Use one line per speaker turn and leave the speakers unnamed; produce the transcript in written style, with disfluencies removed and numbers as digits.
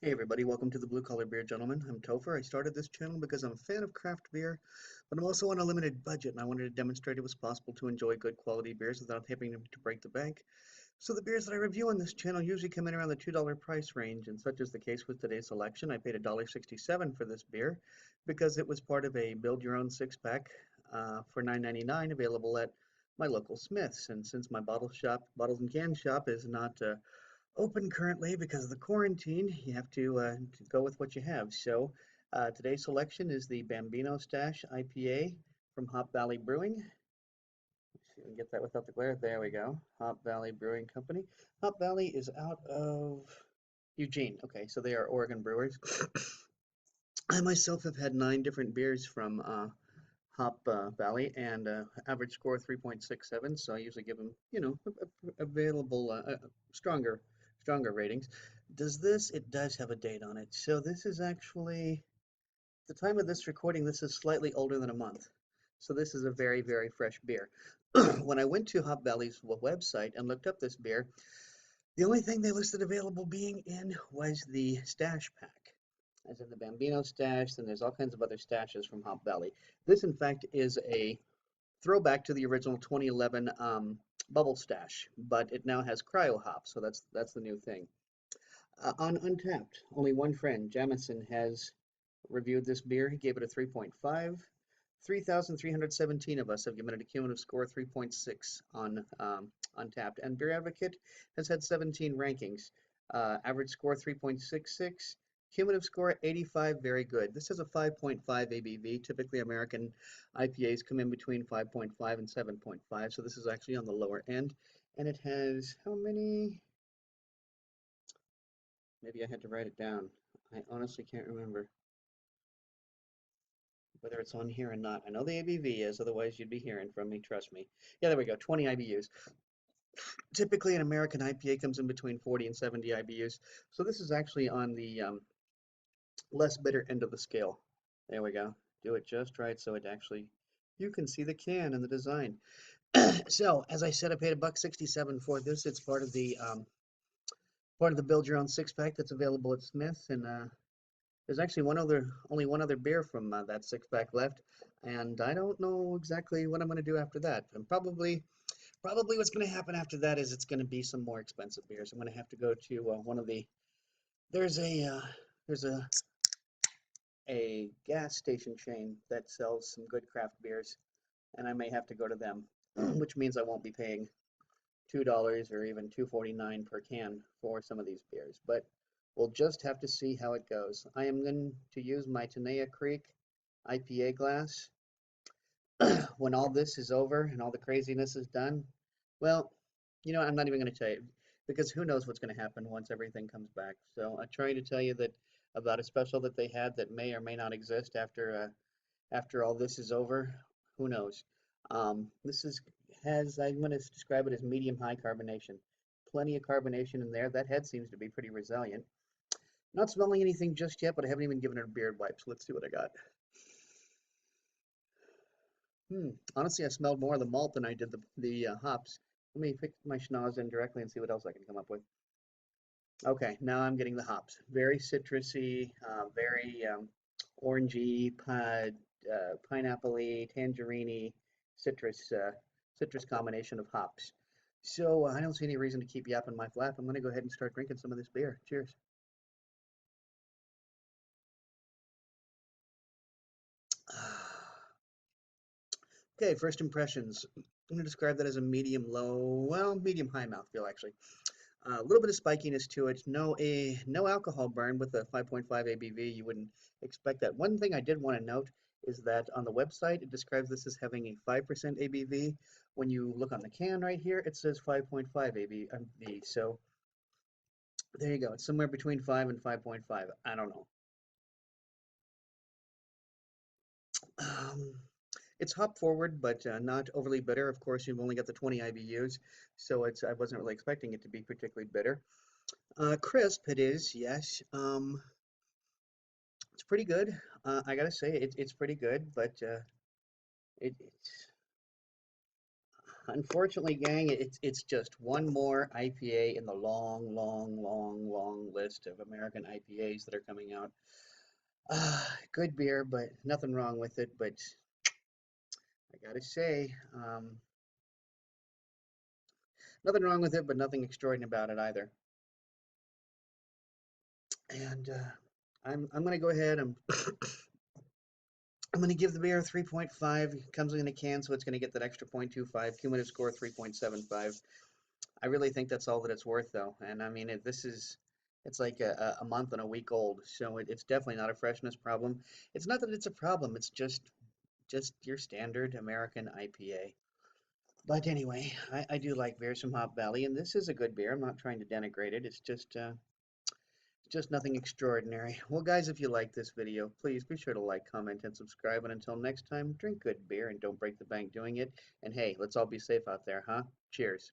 Hey everybody, welcome to the Blue Collar Beer Gentleman. I'm Topher. I started this channel because I'm a fan of craft beer, but I'm also on a limited budget and I wanted to demonstrate it was possible to enjoy good quality beers without having to break the bank. So the beers that I review on this channel usually come in around the $2 price range, and such is the case with today's selection. I paid $1.67 for this beer because it was part of a build your own six-pack for $9.99 available at my local Smith's. And since my bottles and can shop is not open currently because of the quarantine, you have to go with what you have. So today's selection is the Bambino Stash IPA from Hop Valley Brewing. Let's see if we can get that without the glare. There we go. Hop Valley Brewing Company. Hop Valley is out of Eugene. Okay, so they are Oregon brewers. I myself have had 9 different beers from Hop Valley, and average score 3.67. So I usually give them, available stronger ratings. Does this? It does have a date on it. So this is actually the time of this recording. This is slightly older than a month. So this is a very, very fresh beer. When I went to Hop Valley's website and looked up this beer, the only thing they listed available being in was the stash pack. As in the Bambino stash, and there's all kinds of other stashes from Hop Valley. This, in fact, is a throwback to the original 2011 Bubble Stash, but it now has cryo hop, so that's the new thing. On Untapped, only one friend, Jamison, has reviewed this beer. He gave it a 3.5. 3,317 of us have given it a cumulative score of 3.6 on Untapped, and Beer Advocate has had 17 rankings. Average score 3.66. Cumulative score 85, very good. This has a 5.5 ABV. Typically, American IPAs come in between 5.5 and 7.5, so this is actually on the lower end. And it has how many? Maybe I had to write it down. I honestly can't remember whether it's on here or not. I know the ABV is, otherwise you'd be hearing from me, trust me. Yeah, there we go, 20 IBUs. Typically, an American IPA comes in between 40 and 70 IBUs, so this is actually on the less bitter end of the scale. There we go. Do it just right so it actually, you can see the can and the design. So, as I said, I paid $1.67 for this. It's part of the build your own six-pack that's available at Smith's, and there's actually only one other beer from that six-pack left, and I don't know exactly what I'm going to do after that. And probably what's going to happen after that is it's going to be some more expensive beers. I'm going to have to go to one of the there's a gas station chain that sells some good craft beers, and I may have to go to them, which means I won't be paying $2 or even $2.49 per can for some of these beers. But we'll just have to see how it goes. I am going to use my Tenaya Creek IPA glass. When all this is over and all the craziness is done, well, I'm not even going to tell you because who knows what's going to happen once everything comes back. So I'm trying to tell you that about a special that they had that may or may not exist after all this is over. Who knows? This I'm going to describe it as medium high carbonation. Plenty of carbonation in there. That head seems to be pretty resilient. Not smelling anything just yet, but I haven't even given it a beard wipe. So let's see what I got. Honestly, I smelled more of the malt than I did the hops. Let me pick my schnoz in directly and see what else I can come up with. Okay, now I'm getting the hops. Very citrusy, very orangey, pineapple-y, tangerine-y, citrus combination of hops. So I don't see any reason to keep yapping my flap. I'm going to go ahead and start drinking some of this beer. Cheers. Okay, first impressions. I'm going to describe that as a medium low, well, medium high mouthfeel actually. A little bit of spikiness to it. No alcohol burn with a 5.5 ABV. You wouldn't expect that. One thing I did want to note is that on the website it describes this as having a 5% ABV. When you look on the can right here, it says 5.5 ABV. So there you go. It's somewhere between 5 and 5.5. I don't know. Um, it's hop forward, but not overly bitter. Of course, you've only got the 20 IBUs, so I wasn't really expecting it to be particularly bitter. Crisp it is, yes. It's pretty good. I gotta say, it's pretty good, but it's Unfortunately, gang, it's just one more IPA in the long, long, long, long list of American IPAs that are coming out. Good beer, but nothing wrong with it. But I gotta say, nothing wrong with it, but nothing extraordinary about it either. And I'm gonna go ahead. I'm gonna give the beer a 3.5. It comes in a can, so it's gonna get that extra 0.25. Cumulative score 3.75. I really think that's all that it's worth, though. And I mean, it's like a month and a week old, so it's definitely not a freshness problem. It's not that it's a problem. It's just your standard American IPA. But anyway, I do like beers from Hop Valley, and this is a good beer. I'm not trying to denigrate it. It's just nothing extraordinary. Well, guys, if you like this video, please be sure to like, comment, and subscribe. And until next time, drink good beer and don't break the bank doing it. And hey, let's all be safe out there, huh? Cheers.